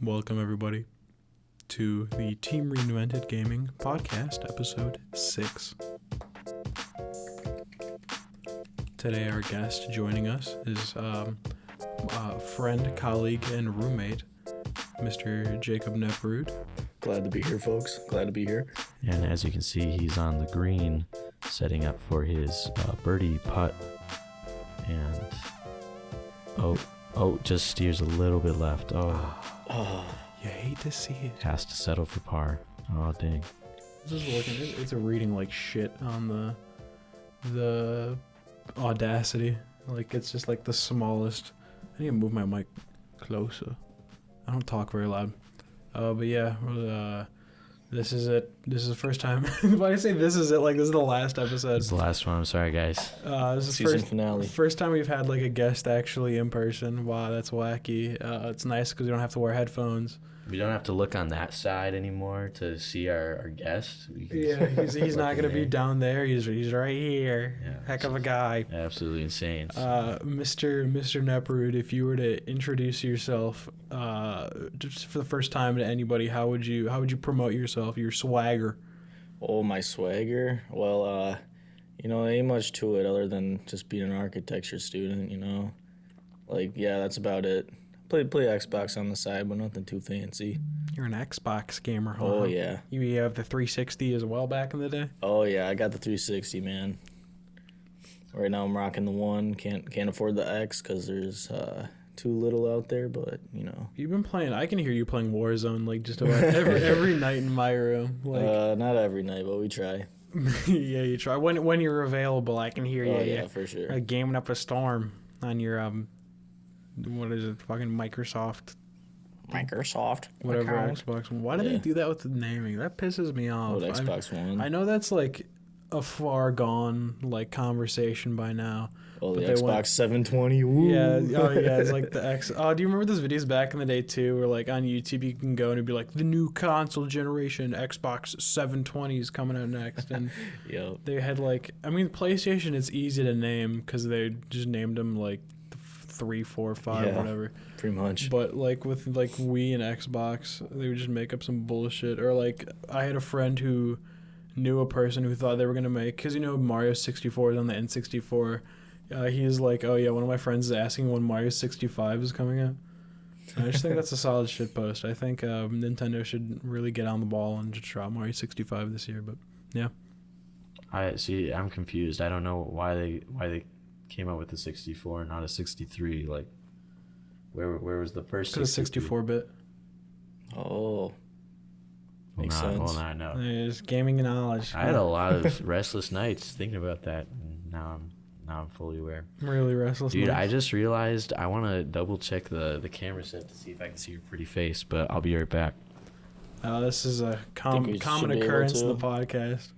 Welcome, everybody, to the Team Reinvented Gaming Podcast, Episode 6. Today, our guest joining us is friend, colleague, and roommate, Mr. Jake Neperud. Glad to be here, folks. Glad to be here. And as you can see, he's on the green, setting up for his birdie putt. And just steers a little bit left. You hate to see it. Has to settle for par. Oh, dang. Just looking, it's a reading like shit on the Audacity. Like, it's just like the smallest. I need to move my mic closer. I don't talk very loud. But yeah, this is it. This is the first time. Why do I say this is it? Like, this is the last episode. This is the last one. I'm sorry, guys. This is Season finale. First time we've had like a guest actually in person. Wow, that's wacky. It's nice because we don't have to wear headphones. We don't have to look on that side anymore to see our guest. Yeah, he's not gonna be down there. He's right here. Yeah, Heck of a guy. Absolutely insane. Mr. Neperud, if you were to introduce yourself just for the first time to anybody, how would you promote yourself? Your swagger. Oh, my swagger? Well, ain't much to it other than just being an architecture student, Like, yeah, that's about it. Play Xbox on the side, but nothing too fancy. You're an Xbox gamer, huh? Oh, yeah. You have the 360 as well back in the day? Oh, yeah, I got the 360, man. Right now I'm rocking the one. Can't afford the X because there's too little out there, but, You've been playing, I can hear you playing Warzone, like, just about every night in my room. Like, not every night, but we try. Yeah, you try. When you're available, I can hear you. Oh, yeah, for sure. Gaming up a storm on your, what is it, fucking Microsoft, whatever account. Xbox One. Why do they do that with the naming? That pisses me off. What, Xbox One? I know that's like a far gone like conversation by now. Oh, the but Xbox 720. Woo. Yeah, it's like the X. Oh, do you remember those videos back in the day too, where like on YouTube you can go and it'd be like the new console generation Xbox 720 is coming out next, and Yep. they had like, I mean, PlayStation is easy to name because they just named them like 3, 4, 5, Yeah. whatever. Pretty much. But like with like Wii and Xbox, they would just make up some bullshit. Or like I had a friend who knew a person who thought they were gonna make, because Mario 64 is on the N64. He's like, oh yeah, one of my friends is asking when Mario 65 is coming out. And I just think that's a solid shit post. I think Nintendo should really get on the ball and just drop Mario 65 this year. But yeah, I'm confused. I don't know why they came up with the 64, not a 63. Like, where was the first? Because 64-bit. Oh. Makes Well, sense. now I know. There's gaming knowledge. I had a lot of restless nights thinking about that, and now I'm fully aware. Really restless. Dude, nights. I just realized I want to double check the camera set to see if I can see your pretty face, but I'll be right back. This is a Think we common should be occurrence in able the to. podcast.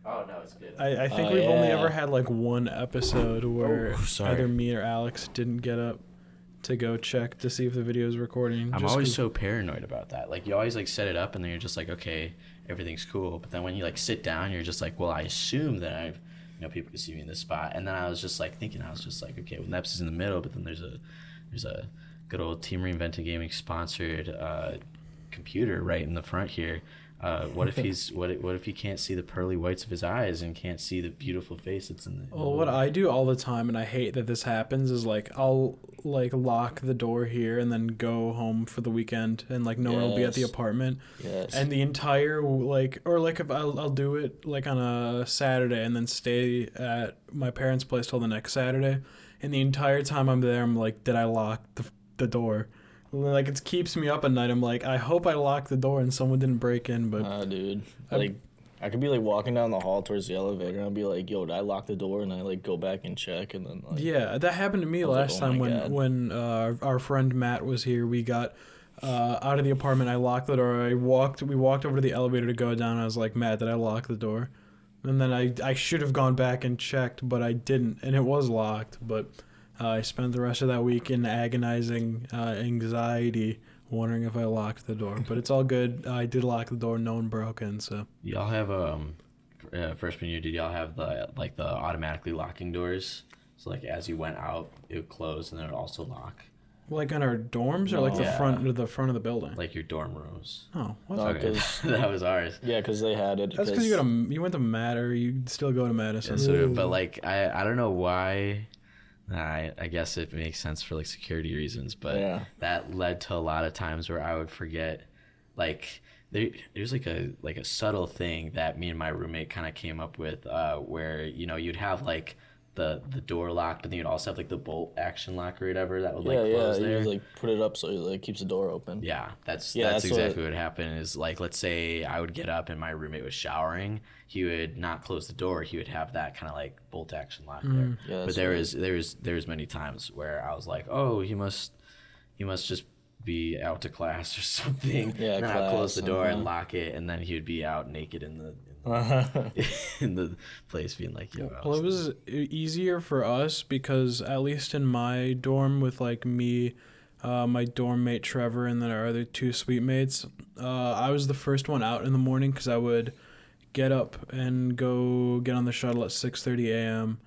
Oh, no, it's good. I think Oh, we've only yeah. ever had like one episode where sorry. either me or Alex didn't get up to go check to see if the video is recording. I'm just always 'cause- so paranoid about that. Like, you always, like, set it up, and then you're just like, okay, everything's cool. But then when you, like, sit down, you're just like, well, I assume that people can see me in this spot. And then I was just, like, thinking, okay, well, Neps is in the middle, but then there's a good old Team Reinvented Gaming sponsored computer right in the front here. What if he can't see the pearly whites of his eyes and can't see the beautiful face that's in the... Well, what I do all the time, and I hate that this happens, is like I'll like lock the door here and then go home for the weekend, and like no one will be at the Yes. apartment. Yes. And the entire if I'll do it like on a Saturday and then stay at my parents' place till the next Saturday, and the entire time I'm there, I'm like, did I lock the door? Like, it keeps me up at night. I'm like, I hope I locked the door and someone didn't break in. But Dude. Like, I could be, like, walking down the hall towards the elevator, and I'll be like, yo, did I lock the door? And I, like, go back and check, and then, like... yeah, that happened to me I was like, last oh time my God. when our friend Matt was here. We got out of the apartment. I locked the door. We walked over to the elevator to go down. I was like, Matt, did I lock the door? And then I should have gone back and checked, but I didn't, and it was locked. But I spent the rest of that week in agonizing anxiety, wondering if I locked the door. But it's all good. I did lock the door. No one broke in. So Y'all have freshman year, did y'all have the automatically locking doors? So like as you went out, it would close and then it would also lock. Like in our dorms or like No. the front of the building? Like your dorm rooms. Oh, what? No, Okay, 'cause- that was ours. Yeah, because they had it. That's because you went to Matter. You still go to Madison. And so, but like I don't know why. I guess it makes sense for like security reasons, but Yeah. that led to a lot of times where I would forget, like there's like a subtle thing that me and my roommate kind of came up with, where you'd have like the door locked, but then you'd also have like the bolt action lock or whatever that would like close you there. just, like put it up so it like keeps the door open. Yeah, that's that's exactly what happened. Is like, let's say I would get up and my roommate was showering, he would not close the door. He would have that kind of like bolt action lock there. Yeah, But there was many times where I was like, oh, he must just be out to class or something. Yeah, and then I'd close class, the door and lock it, and then he would be out naked in the in the place, being like, yo. Well, it was easier for us because at least in my dorm with like me, my dorm mate Trevor, and then our other two suite mates, I was the first one out in the morning because I would get up and go get on the shuttle at 6:30 a.m.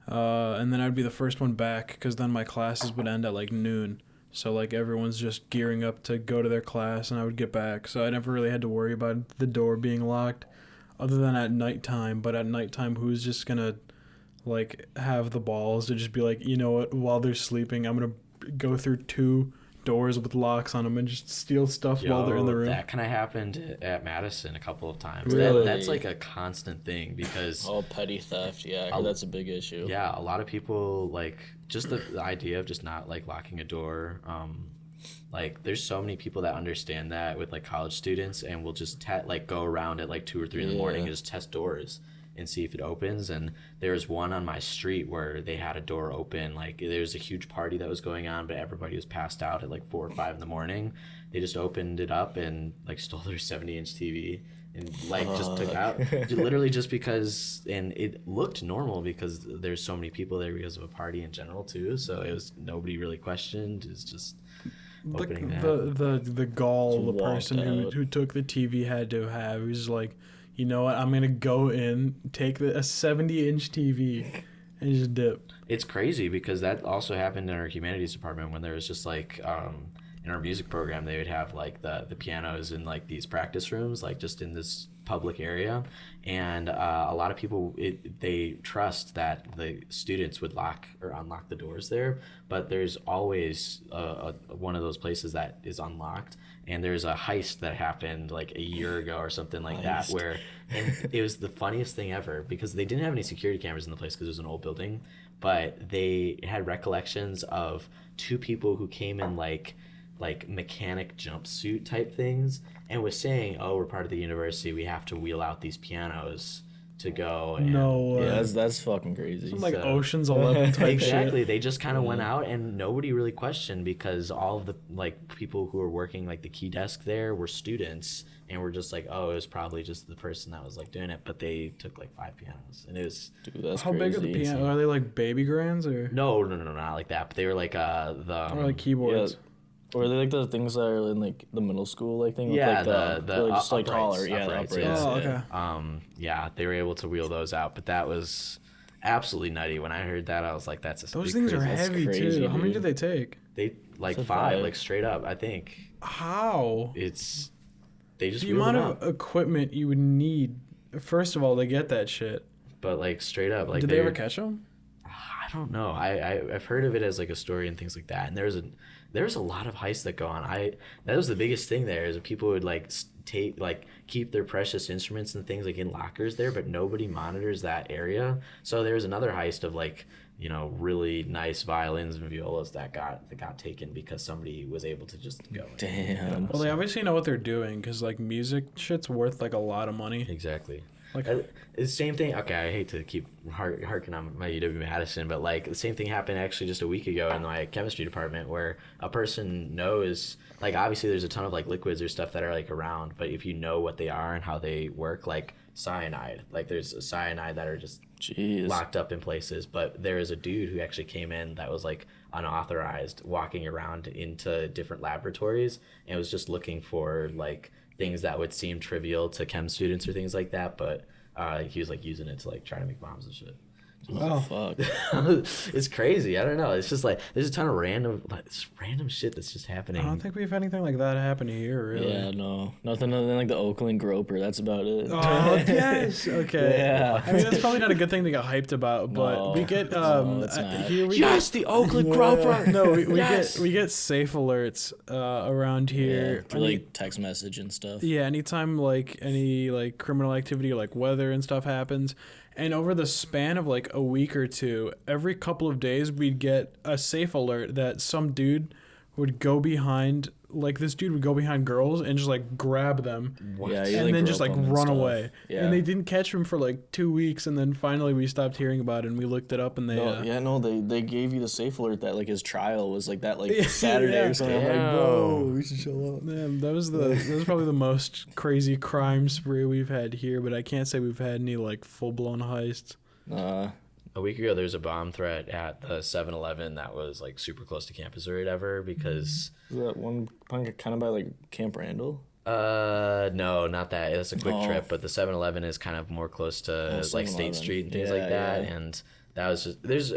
And then I'd be the first one back because then my classes would end at like noon. So like everyone's just gearing up to go to their class, and I would get back. So I never really had to worry about the door being locked, other than at nighttime. But at nighttime, who's just gonna like have the balls to just be like, you know what? While they're sleeping, I'm gonna go through 2 doors with locks on them and just steal stuff while they're in the room. That kind of happened at Madison a couple of times. Really? That's like a constant thing because Oh, petty theft. Yeah, I heard that's a big issue. yeah, a lot of people like just the idea of just not like locking a door. Like there's so many people that understand that with like college students, and will just like go around at like 2 or 3 in the morning and just test doors and see if it opens. And there was one on my street where they had a door open. Like there was a huge party that was going on, but everybody was passed out at like 4 or 5 in the morning. They just opened it up and like stole their 70-inch TV and like just took out literally just because. And it looked normal because there's so many people there because of a party in general too. So it was, nobody really questioned. It's just opening The gall the walked person out. who took the TV had to have. He was like, you know what? I'm gonna go in, take a 70-inch TV, and just dip. It's crazy because that also happened in our humanities department when there was just like in our music program they would have like the pianos in like these practice rooms like just in this public area, and a lot of people they trust that the students would lock or unlock the doors there, but there's always one of those places that is unlocked. And there's a heist that happened like a year ago or something like that, where and it was the funniest thing ever because they didn't have any security cameras in the place because it was an old building, but they had recollections of 2 people who came in like mechanic jumpsuit type things and was saying, oh, we're part of the university, we have to wheel out these pianos to go. And No way. Yeah, that's fucking crazy. Some like So- Ocean's 11 type exactly shit. they just kind of went out and nobody really questioned because all of the like people who were working like the key desk there were students and were just like, oh, it was probably just the person that was like doing it, but they took like 5 pianos and it was Dude, that's How crazy. big are the pianos? Are they like baby grands or no not like that, but they were like the or like keyboards? Or are they like the things that are in like the middle school like thing? yeah, with, like, the they're just like uprights, taller. Yeah, the uprights, uprights. Oh, yeah. okay. Yeah, they were able to wheel those out, but that was absolutely nutty. When I heard that, I was like, that's a Those big things are crazy. heavy crazy, too. How many dude. did they take? They like Said 5 5. like straight up, I think. How? It's they just The wheeled amount them of out. equipment you would need, first of all, to get that shit. But like straight up, like Did they ever were- catch them? I don't know. I've heard of it as like a story and things like that. And there's a lot of heists that go on. That was the biggest thing there is that people would like take like keep their precious instruments and things like in lockers there, but nobody monitors that area. So there's another heist of like really nice violins and violas that got taken because somebody was able to just go. Damn. Well, they obviously know what they're doing because like music shit's worth like a lot of money. Exactly. Like It's the same thing. Okay, I hate to keep harking on my UW Madison, but like the same thing happened actually just a week ago in my chemistry department where a person knows, like obviously there's a ton of like liquids or stuff that are like around, but if you know what they are and how they work, like cyanide, like there's a cyanide that are just Jeez. locked up in places, but there is a dude who actually came in that was like unauthorized walking around into different laboratories and was just looking for like things that would seem trivial to chem students or things like that, but he was like using it to like try to make bombs and shit. Wow. Fuck. It's crazy. I don't know. It's just like there's a ton of random shit that's just happening. I don't think we've had anything like that happen here, really. Yeah, no. Nothing other than like the Oakland Groper. That's about it. Oh, yes. Okay. Yeah. I mean, that's probably not a good thing to get hyped about, but No, we get no, it's not. here we Yes, the Oakland Groper. no, we Yes. get safe alerts around here. Yeah, through like text message and stuff. Yeah, anytime like any like criminal activity or like weather and stuff happens, and over the span of like a week or two, every couple of days we'd get a safe alert that some dude would go behind, like this dude would go behind girls and just like grab them, Yeah, and then just like run away. Yeah. And they didn't catch him for like 2 weeks, and then finally we stopped hearing about it and we looked it up and they they gave you the safe alert that like his trial was like that like Yeah, Saturday yeah. or something. I'm like, Damn. bro, we should show up. Yeah, that was probably the most crazy crime spree we've had here, but I can't say we've had any like full blown heists. A week ago, there was a bomb threat at the 7-Eleven that was like super close to campus or whatever because. Is that one kind of by like Camp Randall? No, not that. It's a quick Oh. trip, but the 7-Eleven is kind of more close to like 7-Eleven. State Street and things Yeah, like that. yeah. And that was just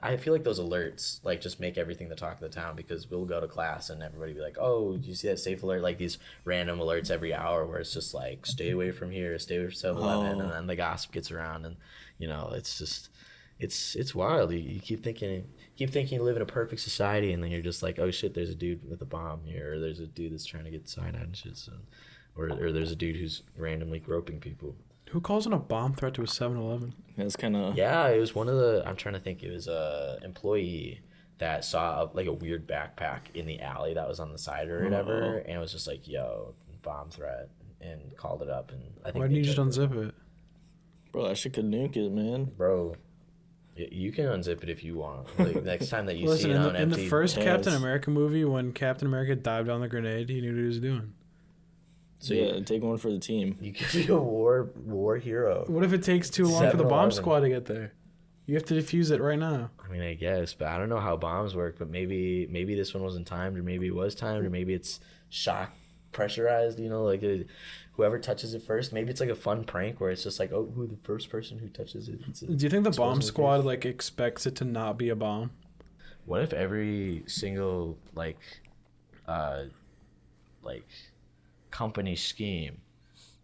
I feel like those alerts like just make everything the talk of the town because we'll go to class and everybody be like, "Oh, did you see that safe alert?" Like these random alerts every hour where it's just like, "Stay away from here, stay away from 7-Eleven," and then the gossip gets around, and it's just it's wild. You keep thinking you live in a perfect society, and then you're just like, "Oh shit, there's a dude with a bomb here, or there's a dude that's trying to get cyanide and shit," so, or there's a dude who's randomly groping people. Who calls in a bomb threat to a 7-Eleven? That's kind of Yeah, it was one of the. I'm trying to think. It was a employee that saw like a weird backpack in the alley that was on the side or whatever, and it was just like, "Yo, bomb threat," and called it up. And I think Why didn't you just took unzip it? bro. That shit could nuke it, man. bro. You can unzip it if you want. Like next time that you Listen, see it on in the empty. first Yes. Captain America movie, when Captain America dived on the grenade, he knew what he was doing. So yeah, take one for the team. You could be a war hero. What if it takes too long for the bomb 7-Eleven. squad to get there? You have to defuse it right now. I mean, I guess, but I don't know how bombs work. But maybe this one wasn't timed, or maybe it was timed, or maybe it's shock pressurized. Like whoever touches it first. Maybe it's like a fun prank where it's just like, oh, who the first person who touches it. Do you think the bomb Supposedly squad like expects it to not be a bomb? What if every single company scheme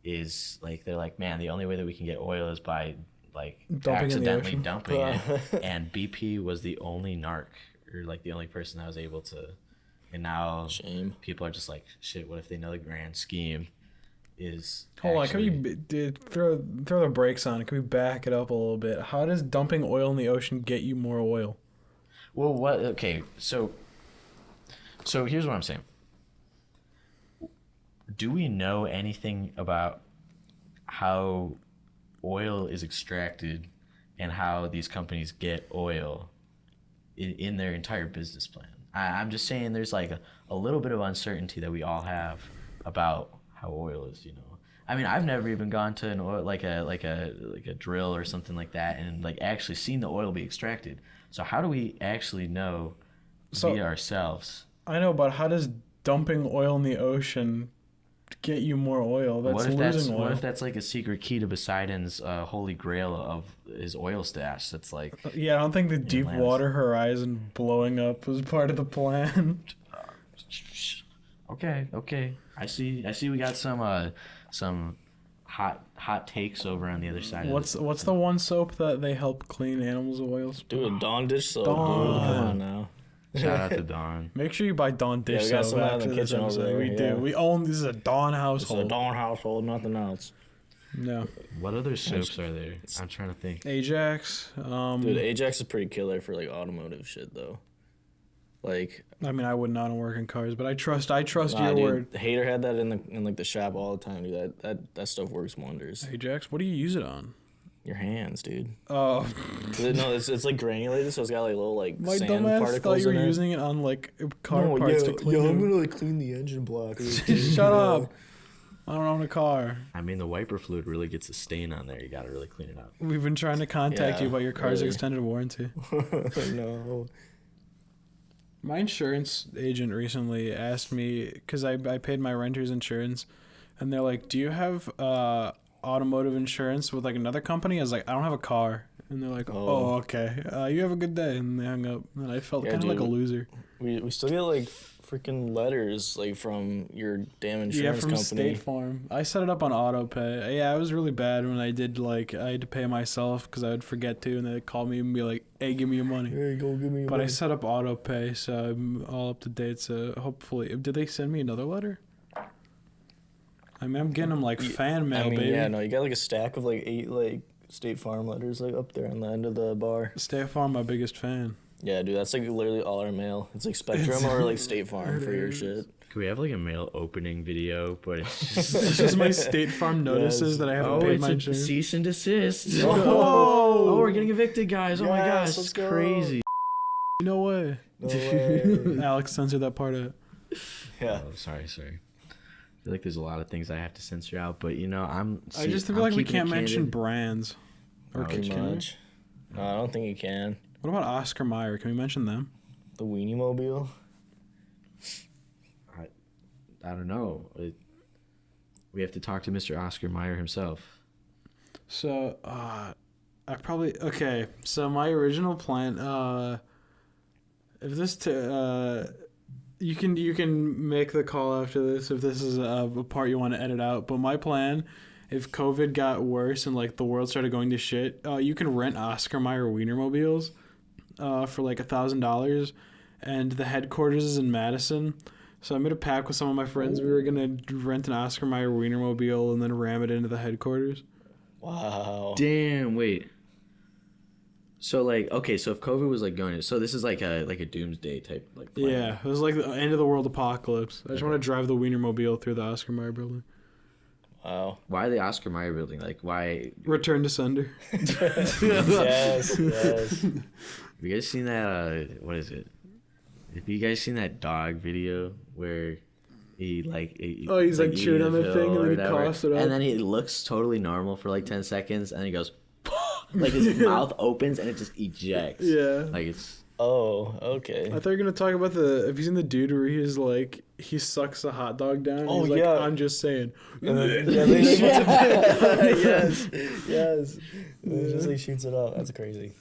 is like they're like, man, the only way that we can get oil is by like Dumping in the accidentally ocean. dumping it, and BP was the only narc or like the only person that was able to, and now Shame. people are just like, shit, what if they know the grand scheme is Hold on, actually- can we throw the brakes on? Can we back it up a little bit? How does dumping oil in the ocean get you more oil? Well, what? Okay, so here's what I'm saying. Do we know anything about how oil is extracted and how these companies get oil in their entire business plan? I'm just saying there's like a little bit of uncertainty that we all have about how oil is, I mean, I've never even gone to an oil like a drill or something like that and like actually seen the oil be extracted. So how do we actually know via ourselves? I know, but how does dumping oil in the ocean get you more oil? That's losing oil. What if that's like a secret key to Poseidon's holy grail of his oil stash? That's like, Yeah, I don't think the Deepwater Horizon blowing up was part of the plan. okay. I see. We got some hot takes over on the other side. What's the one soap that they help clean animals' oils? Dude, Dawn dish soap, Dawn. dude. Come on now. Shout out to Dawn. Make sure you buy Dawn dish we got soap some out in after the this kitchen over episode. there, We yeah. do. We own this is a Dawn It's a household. Dawn household, nothing else. No. What other soaps are there? I'm trying to think. Ajax. Dude, Ajax is pretty killer for like automotive shit though. Like, I mean, I wouldn't know how to work in cars, but I trust nah, your dude, word. Hater had that in like the shop all the time, dude. That stuff works wonders. Ajax, what do you use it on? Your hands, dude. Oh, 'Cause no, it's like granulated, so it's got like little like my sand dumbass particles thought you were in it. using it on like car parts to clean I'm them. gonna like clean the engine block. Shut up. I don't own a car. I mean, the wiper fluid really gets a stain on there. You got to really clean it up. We've been trying to contact Yeah, you about your car's really. extended warranty. No. My insurance agent recently asked me, because I paid my renter's insurance, and they're like, do you have automotive insurance with like another company. I was like, I don't have a car. And they're like, oh okay. You have a good day. And they hung up. And I felt kind of like a loser. We still get like freaking letters like from your damn insurance from company. State Farm. I set it up on auto pay. Yeah, it was really bad when I did like I had to pay myself because I would forget to, and they'd call me and be like, "Hey, give me your money." Here you go, give me your But money. I set up auto pay, so I'm all up to date. So hopefully, did they send me another letter? I mean, I'm getting them like fan mail, baby. Yeah, no, you got like a stack of like 8 like State Farm letters like up there on the end of the bar. State Farm, my biggest fan. Yeah, dude, that's like literally all our mail. It's like Spectrum or like State Farm for your shit. Could we have like a mail opening video, but it's just It's just my State Farm notices that I haven't paid my insurance. cease and desist. Oh! Oh, we're getting evicted, guys. Oh my Yes, gosh, let's it's go. crazy. No way. No way. Alex censored that part out. Yeah. Oh, sorry. I feel like there's a lot of things I have to censor out, but you know, I just feel like we can't mention brands. Or Pretty can we? much. No, I don't think you can. What about Oscar Mayer? Can we mention them? The Weenie Mobile. I don't know. We have to talk to Mr. Oscar Mayer himself. So, so my original plan, if this, you can make the call after this if this is a part you want to edit out, but my plan, if COVID got worse and like the world started going to shit, you can rent Oscar Mayer Wienermobiles, for like $1,000, and the headquarters is in Madison. So I made a pact with some of my friends. We were gonna rent an Oscar Mayer Wienermobile and then ram it into the headquarters. Wow. Damn, wait. So like, okay, so if COVID was like going, so this is like a doomsday type like plan. Yeah, it was like the end of the world apocalypse. I just want to drive the Wienermobile through the Oscar Mayer building. Wow. Why the Oscar Mayer building? Like, why? Return to sender. Yes. Have you guys seen that? What is it? Have you guys seen that dog video where he he's like chewing on the eating thing and then he whatever, coughs it up. and then he looks totally normal for like 10 seconds, and he goes, like his mouth opens and it just ejects. Yeah. Like it's. Oh, okay. I thought you were gonna talk about have you seen the dude where he's like he sucks a hot dog down? And Oh, he's like, yeah. I'm just saying. Yes. Yes. It just like shoots it up. That's crazy.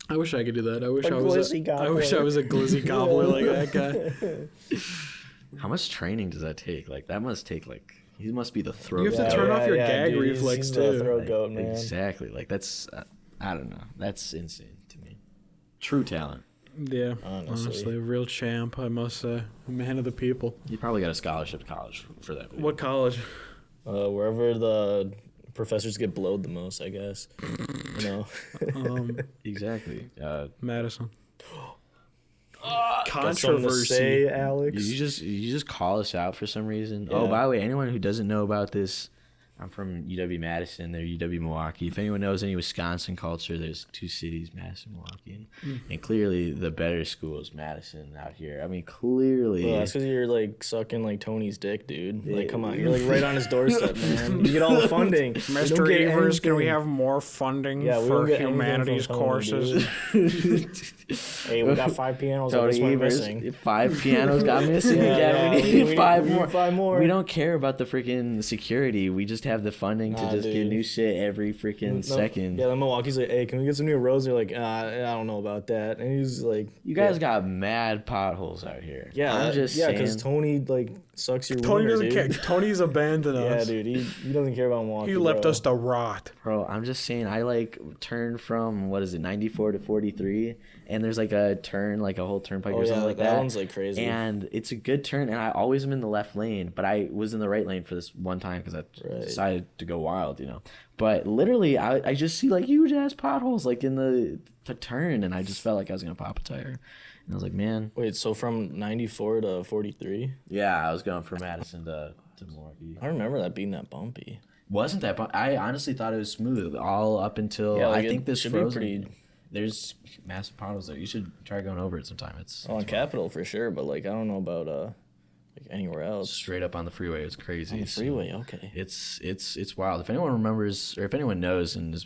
I wish I could do that. I wish A I was. glizzy I wish I gobbler. was a glizzy gobbler like that guy. How much training does that take? Like that must take like he must be the throat. You have to turn off your gag dude, reflex, he's the too. throat Like, goat, man. exactly. Like that's I don't know. That's insane to me. True talent. Yeah, Honestly. honestly, a real champ, I must say. A man of the people. You probably got a scholarship to college for that. Video. What college? Wherever the professors get blowed the most, I guess. You know. Exactly. Madison. Got something to Controversy. say, Alex. You just call us out for some reason. Yeah. Oh, by the way, anyone who doesn't know about this, I'm from UW Madison. They're UW Milwaukee. If anyone knows any Wisconsin culture, there's 2 cities, Madison, Milwaukee, and clearly the better school is Madison out here. I mean, clearly. Well, that's because you're like sucking like Tony's dick, dude. Like, come on, you're like right on his doorstep, man. You get all the funding. We don't Mr. get Evers, can we anything. have more funding Yeah, we for don't get anything humanities from Tony, courses? dude. Hey, we got 5 pianos. I just Tony went Evers, missing. 5 pianos got missing Yeah, again. yeah, We need 5 we more. need 5 more. We don't care about the freaking security. We just have the funding to Nah, just get dude. new shit every freaking second. Yeah, the Milwaukee's like, hey, can we get some new roads? They're like, I don't know about that. And he's like, You guys got mad potholes out here. yeah, I'm just yeah, saying. because Tony like sucks your Tony wiener, doesn't dude. care. Tony's abandoned Yeah, us. dude, he doesn't care about Milwaukee. He left bro. us to rot. Bro, I'm just saying, I like turned from 94 to 43, and there's like a turn, like a whole turnpike Oh or yeah, something like that that. one's like crazy. And it's a good turn, and I always am in the left lane, but I was in the right lane for this one time because I decided to go wild, you know. But literally, I just see like huge ass potholes like in the turn, and I just felt like I was gonna pop a tire. And I was like, man. Wait, so from 94 to 43? Yeah, I was going from Madison to Milwaukee. I remember that being that bumpy. Wasn't that? I honestly thought it was smooth all up until Yeah, like I think it this should be frozen. pretty- There's massive potholes there. You should try going over it sometime. It's On Capitol for sure, but like I don't know about like anywhere else. straight up on the freeway. It's crazy. On the So freeway, okay. it's wild. If anyone remembers or if anyone knows and is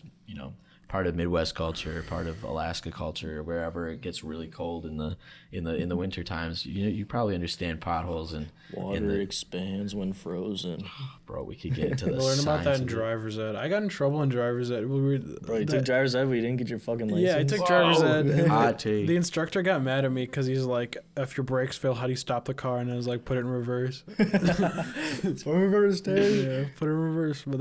part of Midwest culture, part of Alaska culture, wherever it gets really cold in the winter times, you probably understand potholes and Water expands when frozen. Bro, we could get into the Learn about that in science of it. driver's ed. I got in trouble in driver's ed. Bro, you took driver's ed, but you didn't get your fucking license. Yeah, I took driver's ed. And Hot the take. instructor got mad at me because he's like, if your brakes fail, how do you stop the car? And I was like, put it in reverse. It's for reverse, dude. Yeah, put it in reverse. But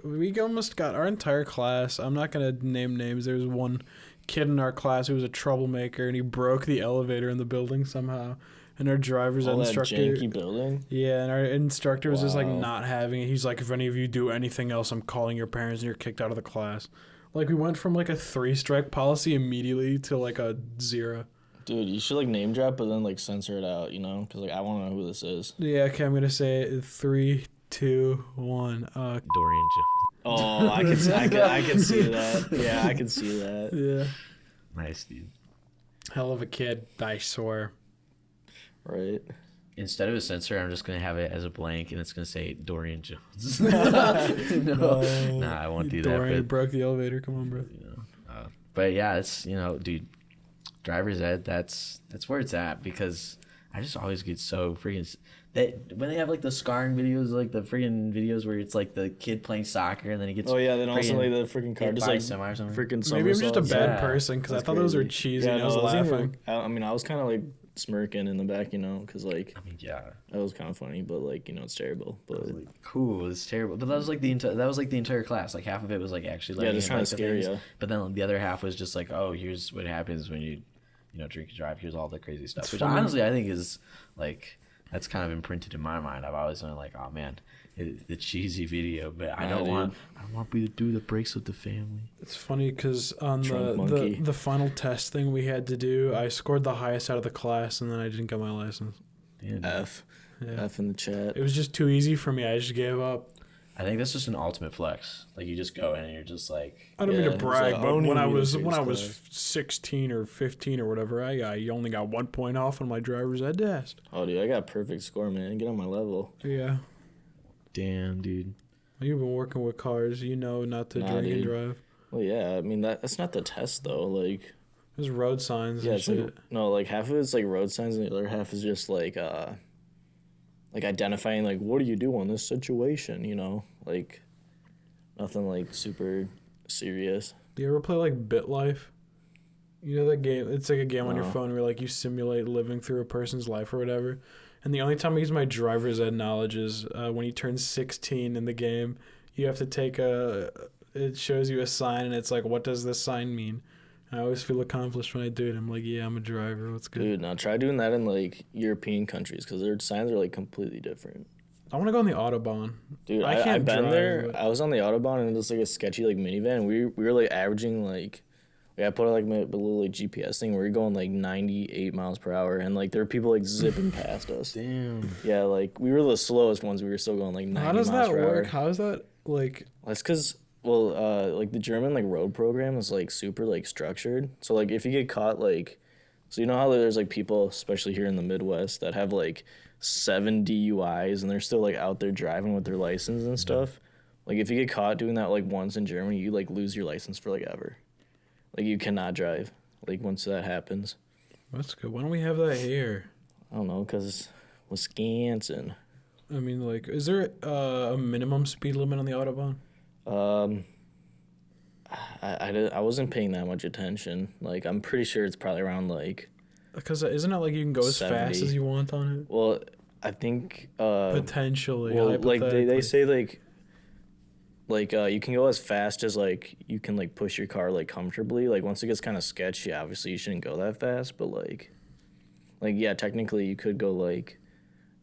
we almost got our entire class. I'm not going to name names. There was one kid in our class who was a troublemaker, and he broke the elevator in the building somehow. And our driver's ed That instructor. janky building. Yeah, and our instructor was just like Wow. not having it. He's like, if any of you do anything else, I'm calling your parents and you're kicked out of the class. Like, we went from like a 3-strike policy immediately to like a 0. Dude, you should like name drop, but then like censor it out, you know? Because like I want to know who this is. Yeah, okay, I'm gonna say it. 3, 2, 1. Dorian Jones. Oh, I can see that. Yeah, I can see that. Yeah. Nice, dude. Hell of a kid, I swear. Right. Instead of a censor, I'm just gonna have it as a blank, and it's gonna say Dorian Jones. I won't do Dorian, you that. broke the elevator. Come on, bro. But yeah, it's dude, driver's ed. That's where it's at because I just always get so freaking. When they have like the scarring videos, like the freaking videos where it's like the kid playing soccer and then he gets. Oh yeah, then also freaking like the freaking car hit just by like semi or something. freaking Maybe I'm just a somersaults. bad Yeah, person because I that's thought those were crazy. cheesy Yeah, and I was no, it wasn't laughing. even- I mean, I was kind of like smirking in the back, you know, because like I mean, yeah, that was kind of funny, but like it's terrible. But like, cool, it's terrible. But that was like the entire class. Like half of it was like actually yeah, learning just trying like, to the scare things. you. But then the other half was just like, oh, here's what happens when you drink and drive. Here's all the crazy stuff. It's Which funny. honestly I think is like that's kind of imprinted in my mind. I've always been like, oh man, the cheesy video, but I don't want me to do the breaks with the family. It's funny because on Drunk monkey. the final test thing we had to do, I scored the highest out of the class and then I didn't get my license. Damn. F Yeah. in the chat. It was just too easy for me. I just gave up. I think that's just an ultimate flex. Like you just go in and you're just like, I don't mean Yeah, to it's brag, like, I but don't when even I need to was take when this I was class. 16 or 15 or whatever, I only got 1 point off on my driver's ed test. Oh dude, I got a perfect score, man. Get on my level. Yeah. damn, dude. You've been working with cars, you know not to Nah, drink and dude. drive. Well, yeah. I mean that's not the test though. Like There's road signs yeah, and it's shit. like no, like half of it's like road signs, and the other half is just like identifying like what do you do in this situation, you know, like nothing like super serious. Do you ever play like BitLife? You know that game? It's like a game on your No. phone where like you simulate living through a person's life or whatever. And the only time I use my driver's ed knowledge is when you turn 16 in the game. You have to take it shows you a sign and it's like, what does this sign mean? I always feel accomplished when I do it. I'm like, yeah, I'm a driver. What's good? Dude, now try doing that in like European countries because their signs are like completely different. I want to go on the Autobahn. Dude, I I've can't been drive, there. but- I was on the Autobahn and it was like a sketchy like minivan. And we were like averaging like I put like my little like GPS thing where you're going like 98 miles per hour and like there were people like zipping past us. Damn. Yeah, like we were the slowest ones. We were still going like 90 How does miles that per work? hour. How is that like? That's because like the German like road program is like super like structured. So like if you get caught like, so you know how there's like people especially here in the Midwest that have like 7 DUIs and they're still like out there driving with their license and stuff. Like if you get caught doing that like once in Germany, you like lose your license for like ever. Like you cannot drive. Like once that happens, That's good. Why don't we have that here? I don't know, cause Wisconsin. I mean, like, is there a minimum speed limit on the Autobahn? I wasn't paying that much attention. Like I'm pretty sure it's probably around like. Because isn't it like you can go as fast 70. as you want on it? Well, I think. Potentially. Well, like they hypothetically. say like you can go as fast as like you can like push your car like comfortably. Like once it gets kind of sketchy, obviously you shouldn't go that fast. But like yeah, technically you could go like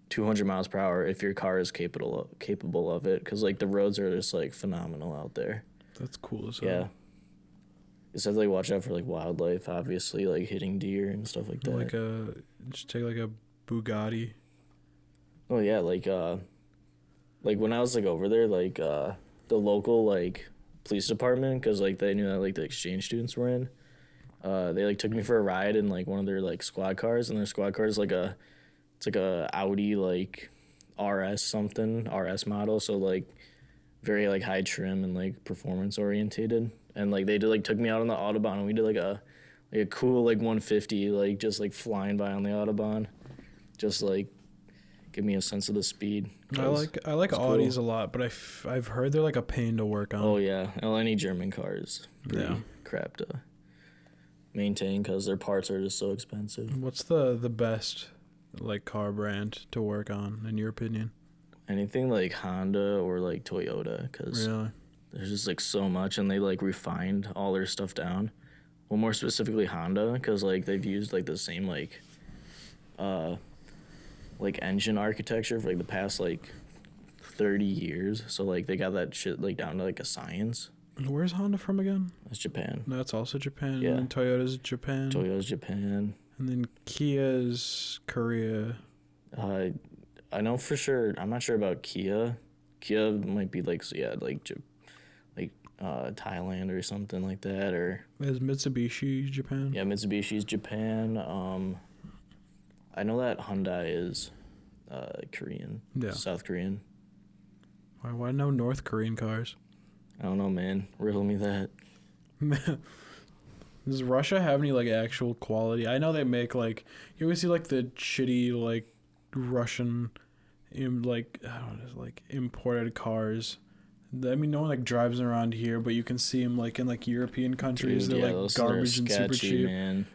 200 miles per hour if your car is capable of it. Because like the roads are just like phenomenal out there. That's cool as hell. Yeah. It says like watch out for like wildlife, obviously like hitting deer and stuff like that. Just take like a Bugatti. Oh yeah, like when I was like over there, like the local like police department, because like they knew that like the exchange students were in. They like took me for a ride in like one of their like squad cars, and their squad car is like a Audi like RS model, so like very like high trim and like performance orientated. and like they did like took me out on the autobahn, and we did like a cool like 150, like just like flying by on the autobahn, just like give me a sense of the speed. I like Audis a lot, but I've heard they're like a pain to work on. Oh yeah, well, any German car is pretty crap to maintain because their parts are just so expensive. What's the best like car brand to work on in your opinion? Anything like Honda or like Toyota, because Really? there's just like so much, and they like refined all their stuff down. Well, more specifically Honda, because like they've used like the same like engine architecture for like the past like 30 years. So like they got that shit like down to like a science. Where's Honda from again? That's Japan. No, that's also Japan. Yeah. And Toyota's Japan. Toyota's Japan. And then Kia's Korea. I know for sure. I'm not sure about Kia. Kia might be like Thailand or something like that, or Is Mitsubishi Japan? yeah, Mitsubishi's Japan. I know that Hyundai is Korean. Yeah. South Korean. Why no North Korean cars? I don't know, man. Riddle me that. Does Russia have any like actual quality? I know they make like you always see like the shitty like Russian imported cars. I mean, no one like drives around here, but you can see them like in like European countries. Dude, they're yeah, like those garbage and super sketchy, cheap. man.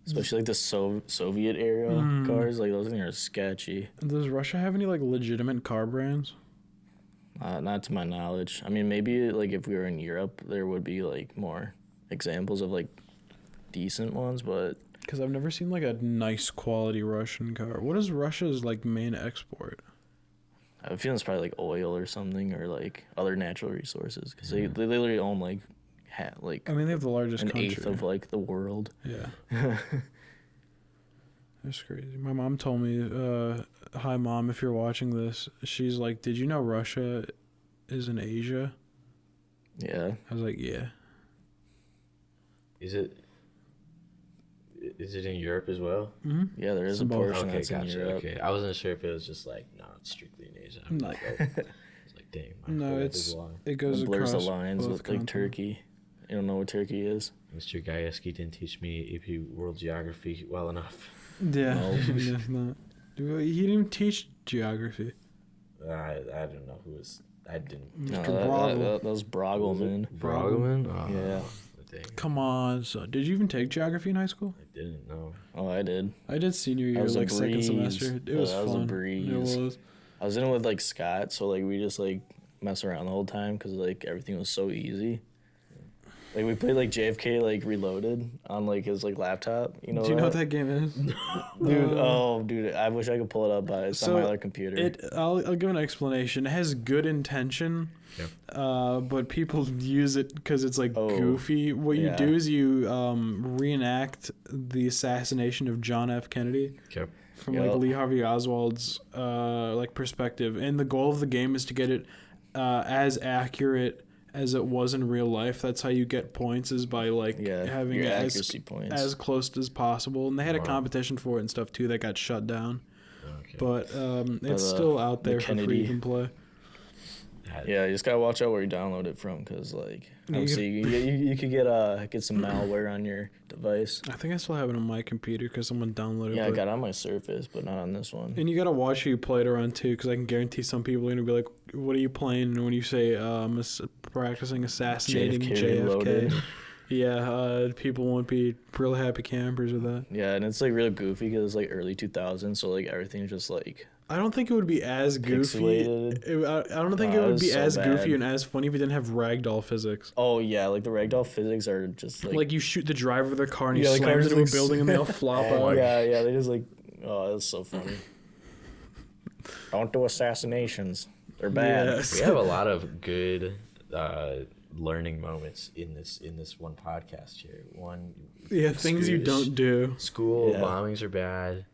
Especially like the Soviet era cars, like those things are sketchy. Does Russia have any like legitimate car brands? Not to my knowledge. I mean, maybe like if we were in Europe, there would be like more examples of like decent ones, but Because I've never seen like a nice quality Russian car. What is Russia's like main export? I have a feeling it's probably like oil or something, or like other natural resources, because they literally own like I mean, they have the largest an country. eighth of like the world. Yeah. That's crazy. My mom told me, hi mom, if you're watching this, she's like, did you know Russia is in Asia? Yeah. I was like, yeah. Is it in Europe as well? Mm-hmm. Yeah, there is a Both. portion Okay, that's in gotcha. Europe. Okay, I wasn't sure if it was just like no, it's strictly in Asia. I'm No. like, oh. I was like, dang. My No, fault, this is long. it goes It blurs across the lines both with like continents. Turkey. You don't know what Turkey is? Mr. Gajewski didn't teach me AP World Geography well enough. Yeah. No. Yeah, no. He didn't even teach geography. I don't know who was. I didn't. No, Mr. Brogel. that was Brogelman. Brogelman? Oh, Yeah. dang. Come on, son. Did you even take geography in high school? I didn't know. Oh, I did. I did senior year, was a like second breeze. semester. It was That was a fun. breeze. It was. I was in it with like Scott, so like we just like mess around the whole time because like everything was so easy. Like we played like JFK like Reloaded on like his like laptop. You know? Do you know what that game is? Dude, I wish I could pull it up, but it's on my other computer. I'll give an explanation. It has good intention, but people use it because it's like goofy. What you do is you reenact the assassination of John F. Kennedy from like Lee Harvey Oswald's like perspective, and the goal of the game is to get it as accurate as it was in real life. That's how you get points, is by like having your it accuracy points as close as possible. And they had a competition for it and stuff too that got shut down. Okay. But it's still out there for free. You can play. Yeah, you just gotta watch out where you download it from, because like obviously you could get some malware on your device. I think I still have it on my computer because someone downloaded it. Yeah, I got it on my Surface, but not on this one. And you gotta watch who you play it around too, because I can guarantee some people are gonna be like, "What are you playing?" And when you say practicing assassinating JFK, yeah, people won't be real happy campers with that. Yeah, and it's like real goofy because it's like early 2000s, so like everything's just like. I don't think it would be as goofy. I don't think it would be as goofy and as funny if it didn't have ragdoll physics. Oh yeah, like the ragdoll physics are just like you shoot the driver of the car and he slams into a building and they all flop out. Yeah, they just like, oh, that's so funny. Don't do assassinations; they're bad. Yes. We have a lot of good learning moments in this one podcast here. Things you don't do. School bombings are bad.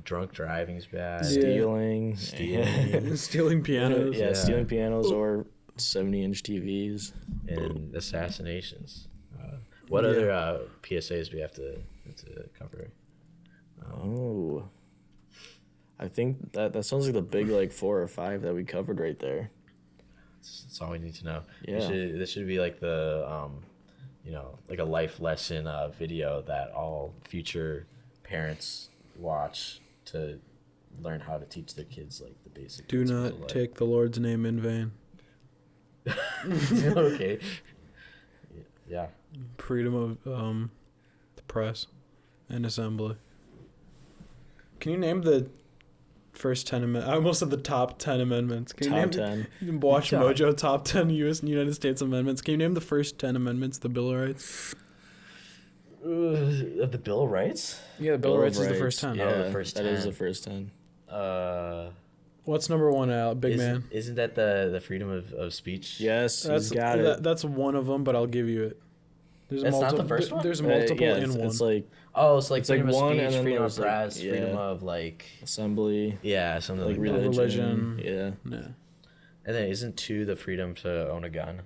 Drunk driving's bad. Stealing Stealing pianos. Stealing pianos or 70-inch TVs and assassinations. What other PSAs do we have to cover? Oh, I think that sounds like the big like 4 or 5 that we covered right there. That's all we need to know. Yeah. This should be like the like a life lesson video that all future parents watch to learn how to teach their kids like the basic. Do principles of not life. take the Lord's name in vain. Okay. Yeah. Freedom of the press and assembly. Can you name the first 10 amendments? I almost said the top 10 amendments. Can you Top name 10. Watch Top. Mojo top 10 United States amendments. Can you name the first 10 amendments to the Bill of Rights? The Bill of Rights. Yeah, the Bill of Rights is the first 10. Yeah, Oh, the first that is 10. the first 10. What's number 1 out, big man? Isn't that the freedom of speech? Yes, That's you got it. That's one of them, but I'll give you it. There's That's not the first one? There's multiple yeah, in one. it's like Oh, it's like It's like freedom one, of and speech, then freedom of there's, like, press, freedom yeah. of like assembly, something like like that. religion. Religion. Yeah. Yeah. And then isn't 2 the freedom to own a gun?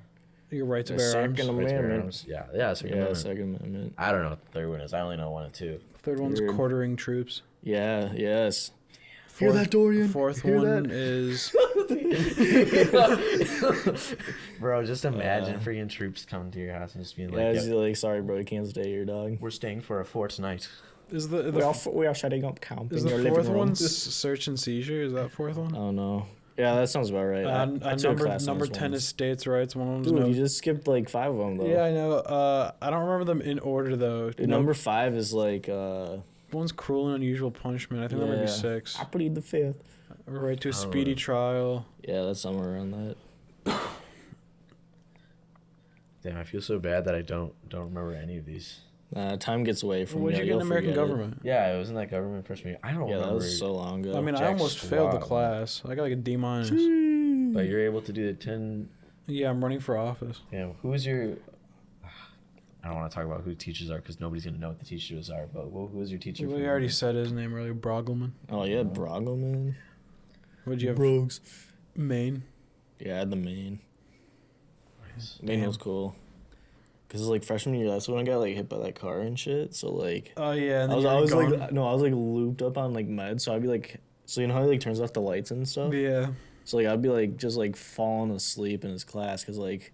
Your right to The bear arms. second Right to bear Amendment. arms? Yeah, Second Yeah, Amendment. Second Amendment. I don't know what the third one is. I only know 1 and 2. Third one's Weird. quartering troops. Yeah, yes. Fourth, that, Dorian? Fourth Hear one that? is Bro, just imagine freaking troops coming to your house and just being like, Yeah, "Yo, like, sorry, bro, you can't stay here, dog. we're staying for a fortnight." We are setting up camp is in the your living fourth room. one search and seizure? Is that fourth one? I don't know. Yeah, that sounds about right. I took a number class on number this 10 once. is states' rights. One of them's Dude, no. you just skipped like 5 of them though. Yeah, I know. I don't remember them in order though. Dude, number 5 is like One's cruel and unusual punishment. I think that might be yeah. 6. I plead the 5th. Right to a I don't speedy know. trial. Yeah, that's somewhere around that. Damn, I feel so bad that I don't remember any of these. Time gets away from What'd you get in you'll American forget it. government? Yeah, it was in that government freshman year. I don't Yeah, that remember. was so long ago. I mean, I Jack almost failed the Swab. class. I got like a D minus. But you're able to do the 10. Yeah, I'm running for office. Damn, who is your? I don't want to talk about who teachers are because nobody's gonna know what the teachers are. But who is your teacher? We from- already said his name earlier, Brogelman. Oh yeah, Brogelman. What'd you have? Brogues. Maine. Yeah, I had the Maine. Nice. Maine Damn. was cool. Cause like freshman year, that's when I got like hit by that car and shit. So like, Oh yeah, and I then was you were like, gone. no, I was like looped up on like meds. So I'd be like, so you know how he like turns off the lights and stuff. Yeah. So like I'd be like just like falling asleep in his class because like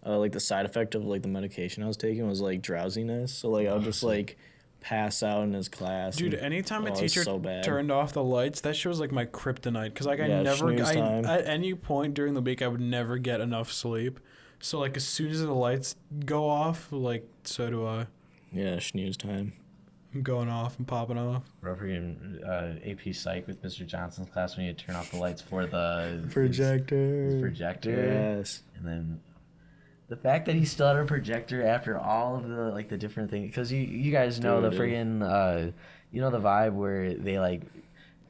the side effect of like the medication I was taking was like drowsiness. So like I would just like pass out in his class. Dude, and- anytime a oh, it was teacher so bad. turned off the lights, that shit was like my kryptonite. Because like Yeah, snooze time. at any point during the week, I would never get enough sleep. So like as soon as the lights go off, like so do I. Yeah, snooze time. I'm going off and popping off. We're freaking AP Psych with Mr. Johnson's class when you turn off the lights for the Projector. his projector. Yes. And then the fact that he still had a projector after all of the like the different things, because you guys know Dude, the friggin' you know the vibe where they like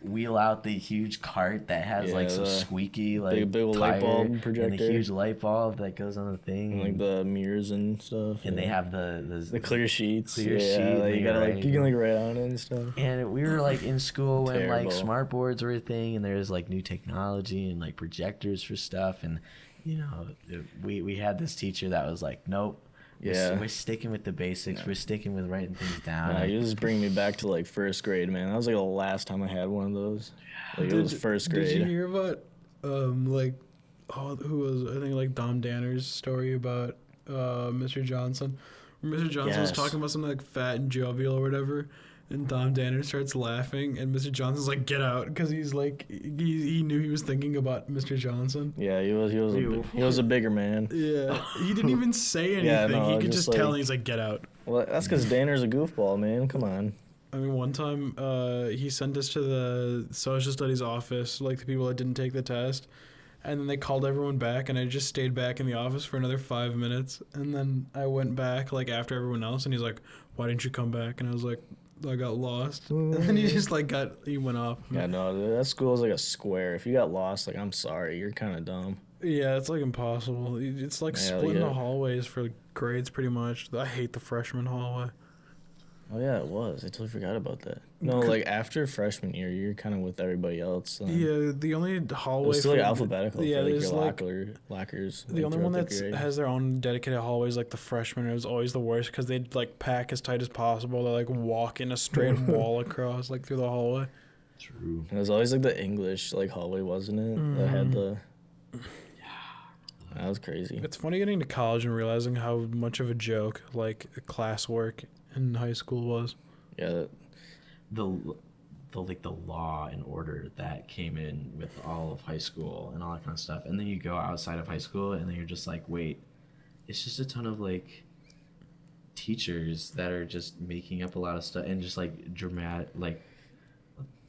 wheel out the huge cart that has like Yeah, some the squeaky like big old light tire bulb and the projector. huge light bulb that goes on the thing, And like the mirrors and stuff. and they yeah. have the the clear sheets. clear yeah, sheet, like, you and gotta you're like right. you can like write on it and stuff. And we were like in school when like Terrible. smart boards were a thing, and there was like new technology and like projectors for stuff, and you know we had this teacher that was like, nope, Yeah. we're sticking with the basics, we're sticking with writing things down. Yeah, you just bring me back to like first grade, man. That was like the last time I had one of those. Like it was first grade. Did you hear about like who was I think like Dom Danner's story about Mr. Johnson? Where Mr. Johnson was Yes. talking about something like fat and jovial or whatever, and Dom Danner starts laughing, and Mr. Johnson's like, "Get out," because he's like he knew he was thinking about Mr. Johnson. Yeah, he was a bigger man. Yeah, he didn't even say anything. Yeah, no, he could just just tell. like- And he's like, "Get out." Well, that's because Danner's a goofball, man. Come on. I mean, one time he sent us to the social studies office, like the people that didn't take the test, and then they called everyone back, and I just stayed back in the office for another 5 minutes, and then I went back like after everyone else, and he's like, "Why didn't you come back?" And I was like, "I got lost," and then he just like he went off. Yeah, no, that school is like a square. If you got lost, like I'm sorry, you're kind of dumb. Yeah, it's like impossible. It's like Yeah, splitting yeah. the hallways for grades pretty much. I hate the freshman hallway. Oh yeah, it was. I totally forgot about that. No, like after freshman year, you're kind of with everybody else. Then. Yeah, the only It hallway was still like for- alphabetical. Yeah, for, like, there's your like lockers. the like, only one throughout that the grade. has their own dedicated hallways, like the freshmen, it was always the worst because they'd like pack as tight as possible. They like walk in a straight wall across like through the hallway. True. And it was always like the English like hallway, wasn't it? That had the That was crazy. It's funny getting to college and realizing how much of a joke like classwork in high school was. Yeah, The law and order that came in with all of high school and all that kind of stuff, and then you go outside of high school and then you're just like, wait, it's just a ton of like teachers that are just making up a lot of stuff and just like dramatic, like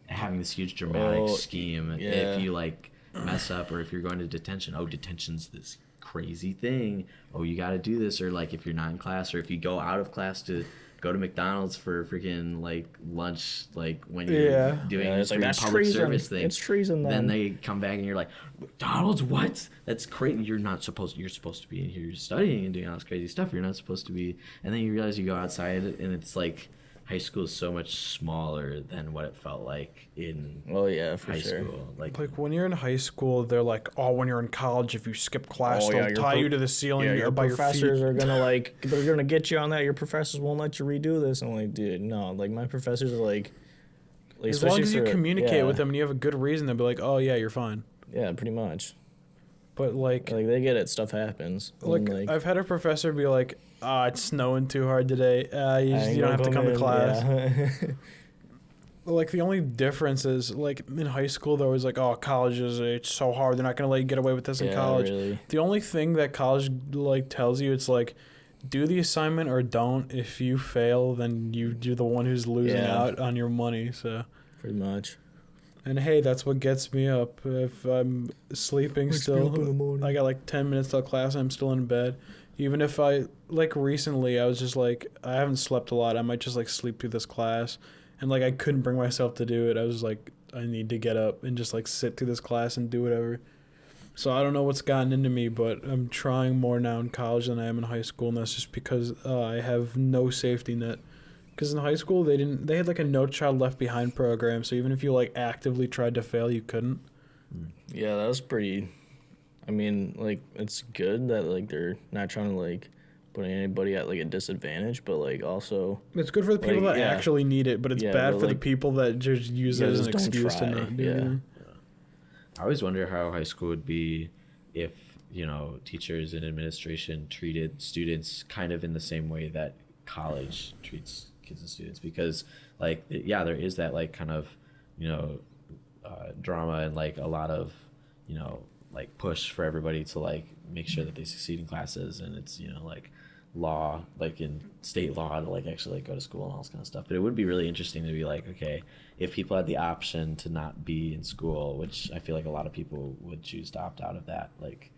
having this huge dramatic scheme. yeah. If you like mess up or if you're going to detention, oh, detention's this crazy thing, oh, you got to do this, or like if you're not in class or if you go out of class to go to McDonald's for freaking like lunch, like when you're doing it's like, freaking that's public treason. service thing. It's treason. Then they come back and you're like, McDonald's, what? That's crazy. You're supposed to be in here studying and doing all this crazy stuff. You're not supposed to be. And then you realize you go outside and it's like high school is so much smaller than what it felt like in for high sure. school. Like when you're in high school, they're like, oh, when you're in college, if you skip class, they'll tie you to the ceiling Your by your professors feet. are gonna they're gonna get you on that. Your professors won't let you redo this. I'm like, dude, no. Like my professors are like as long as you communicate with them and you have a good reason, they'll be like, oh yeah, you're fine. Yeah, pretty much. But like they get it. Stuff happens. Like I've had a professor be like, it's snowing too hard today. You don't have to come to class. Yeah. Like the only difference is like in high school there was like, oh, college it's so hard, they're not gonna let you get away with this in college. Really. The only thing that college like tells you, it's like, do the assignment or don't. If you fail, then you're the one who's losing out on your money. So pretty much. And hey, that's what gets me up. If I'm sleeping still, I got like 10 minutes till class and I'm still in bed. Even if like recently, I was just like, I haven't slept a lot. I might just like sleep through this class. And like I couldn't bring myself to do it. I was like, I need to get up and just like sit through this class and do whatever. So I don't know what's gotten into me, but I'm trying more now in college than I am in high school. And that's just because I have no safety net. Because in high school, they had like a No Child Left Behind program. So even if you like actively tried to fail, you couldn't. Yeah, that was pretty. I mean, like it's good that like they're not trying to like put anybody at like a disadvantage, but like also it's good for the people that actually need it, but it's bad for the people that just use it as an excuse to not do it. I always wonder how high school would be if, you know, teachers and administration treated students kind of in the same way that college treats kids and students, because like there is that like kind of, you know, drama and like a lot of, you know, like push for everybody to like make sure that they succeed in classes, and it's, you know, like law, like in state law, to like actually like go to school and all this kind of stuff. But it would be really interesting to be like, okay, if people had the option to not be in school, which I feel like a lot of people would choose to opt out of that, like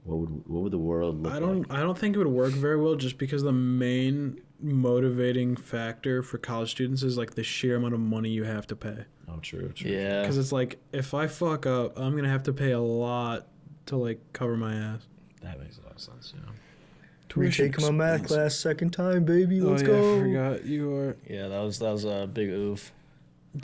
what would the world look like? I don't think it would work very well, just because the main motivating factor for college students is like the sheer amount of money you have to pay. Oh, true. Yeah. Because it's like, if I fuck up, I'm gonna have to pay a lot to like cover my ass. That makes a lot of sense, you know. Retaking my math class second time, baby. Let's go. I forgot you are. Yeah, that was a big oof.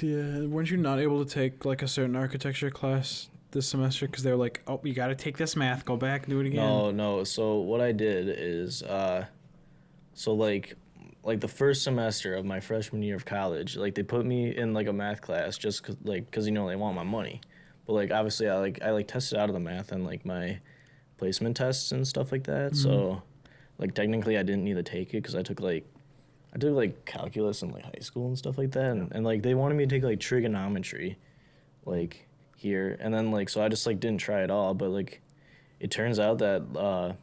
Yeah, weren't you not able to take like a certain architecture class this semester because they're like, oh, you got to take this math, go back, do it again? No. So what I did is, so like the first semester of my freshman year of college, like they put me in like a math class just cause you know they want my money, but like obviously I tested out of the math and like my placement tests and stuff like that. Mm-hmm. So like technically I didn't need to take it because I took calculus in like high school and stuff like that, and like they wanted me to take like trigonometry, like here, and then like so I just like didn't try at all. But like it turns out that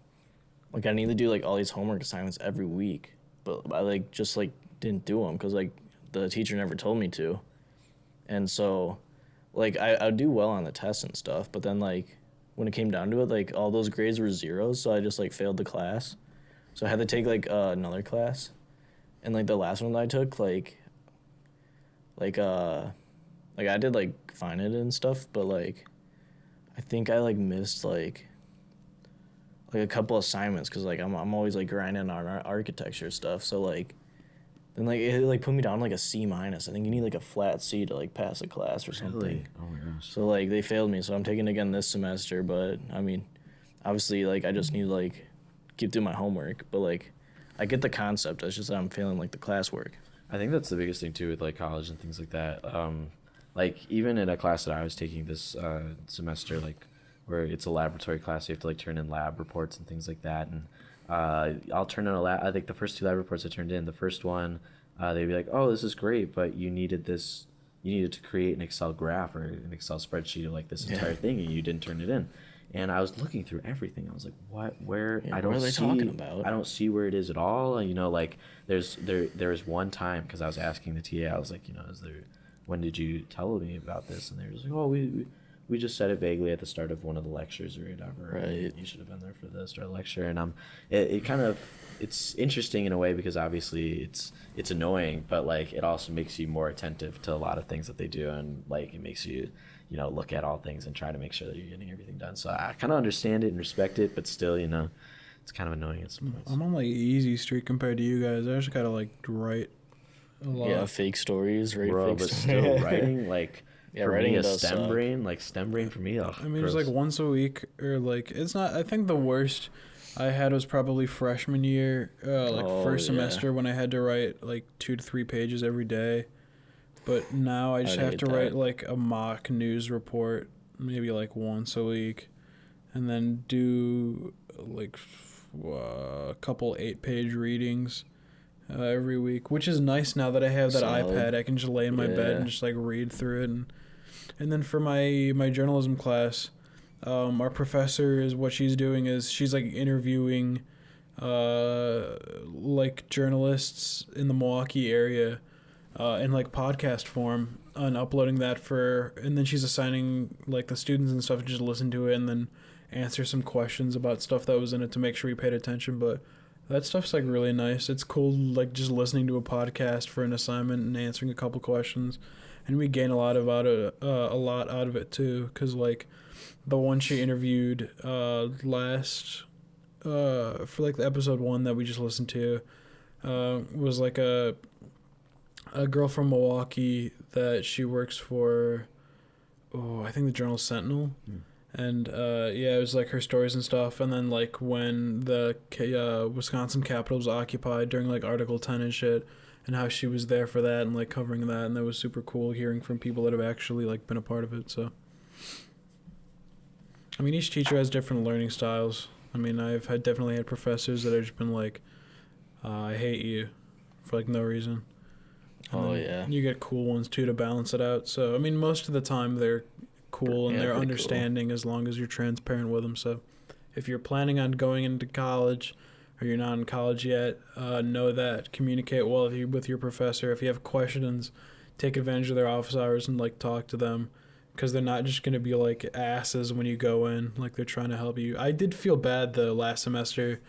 like I need to do like all these homework assignments every week, but I like just like didn't do them because like the teacher never told me to, and so like I do well on the tests and stuff, but then like when it came down to it, like all those grades were zeros, so I just like failed the class. So I had to take like another class, and like the last one that I took, like I did like fine it and stuff, but like I think I like missed like a couple assignments because like I'm always like grinding on architecture stuff. So like then like it like put me down like a C minus. I think you need like a flat C to like pass a class or something. Really? Oh my gosh. So like they failed me, so I'm taking it again this semester. But I mean, obviously like I just need to like keep doing my homework, but like I get the concept. It's just that I'm failing like the classwork. I think that's the biggest thing too with like college and things like that. Like even in a class that I was taking this semester, like where it's a laboratory class. So you have to like turn in lab reports and things like that. And I'll turn in I think the first 2 lab reports I turned in, the first one, they'd be like, oh, this is great, but you needed to create an Excel graph or an Excel spreadsheet of like this entire thing, and you didn't turn it in. And I was looking through everything. I was like, what, where? Yeah, I don't what are they see, talking about? I don't see where it is at all. And, you know, like there was one time, because I was asking the TA, I was like, you know, when did you tell me about this? And they were just like, oh, we just said it vaguely at the start of one of the lectures or whatever. Right. You should have been there for the start of the lecture. And it kind of, it's interesting in a way, because obviously it's annoying, but like it also makes you more attentive to a lot of things that they do, and like it makes you, you know, look at all things and try to make sure that you're getting everything done. So I kind of understand it and respect it, but still, you know, it's kind of annoying at some points. I'm on like easy street compared to you guys. I just gotta like write a lot. Yeah, fake stories, right? Bro, fake but stories. still writing, like, Yeah, for writing me, a does STEM suck. brain, like STEM brain for me, I mean, it's like once a week, or like it's not. I think the worst I had was probably freshman year, first semester, when I had to write like 2 to 3 pages every day. But now I just I'd have hate to that. write like a mock news report, maybe like once a week, and then do like a couple 8-page readings every week, which is nice now that I have that Solid. iPad. I can just lay in my bed Yeah. and just like read through it. And then for my journalism class, our professor is what she's doing is she's like interviewing like journalists in the Milwaukee area in like podcast form and uploading that and then she's assigning like the students and stuff to just listen to it and then answer some questions about stuff that was in it to make sure we paid attention. But that stuff's like really nice. It's cool, like just listening to a podcast for an assignment and answering a couple questions, and we gain a lot out of it too. Cause like the one she interviewed last for like the episode 1 that we just listened to was like a girl from Milwaukee that she works for. I think the Journal Sentinel. And yeah, it was like her stories and stuff, and then like when the Wisconsin Capitol was occupied during like Article 10 and shit, and how she was there for that and like covering that, and that was super cool hearing from people that have actually like been a part of it. So I mean, each teacher has different learning styles. I mean, I've definitely had professors that have just been like, I hate you for like no reason. And Oh then yeah. you get cool ones too to balance it out. So I mean, most of the time they're cool and Yeah, they're pretty understanding as long as you're transparent with them. So if you're planning on going into college or you're not in college yet, know that. Communicate well with your professor. If you have questions, take advantage of their office hours and like talk to them, because they're not just going to be like asses when you go in, like they're trying to help you. I did feel bad the last semester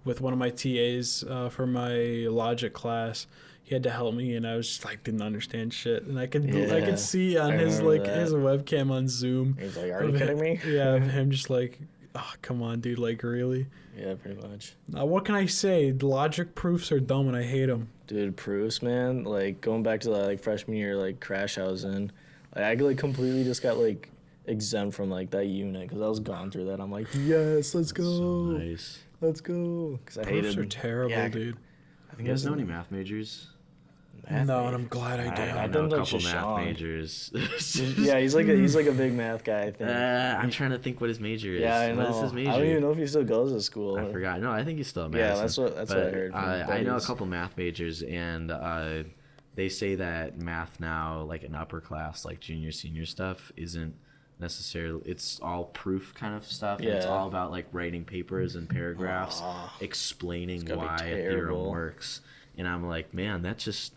with one of my TAs for my logic class. He had to help me, and I was just like didn't understand shit, and I could see on I his remember his webcam on Zoom. He's like, "Are you kidding me?" Yeah, of him just like, oh come on, dude, like really. Yeah, pretty much. What can I say? Logic proofs are dumb, and I hate them. Dude, proofs, man. Like going back to that like freshman year like crash I was in, like I like completely just got like exempt from like that unit because I was gone through that. I'm like, yes, let's go, So nice. let's go. Because I Proofs hated are terrible, yeah, dude. I think You guys it know was any math majors? No, and I'm glad I did. I I've know done, a like, couple math Shoshone. majors. Yeah, he's like a big math guy. I think. I'm trying to think what his major is. Yeah, I know. What is his major? I don't even know if he still goes to school. I forgot. No, I think he's still at Yeah, Madison. that's what I heard from I know a buddies. couple math majors, and they say that math now, like in upper class, like junior, senior stuff, isn't necessarily. It's all proof kind of stuff. And it's Yeah. all about like writing papers and paragraphs, explaining gotta be why a theorem terrible. works. And I'm like, man, it's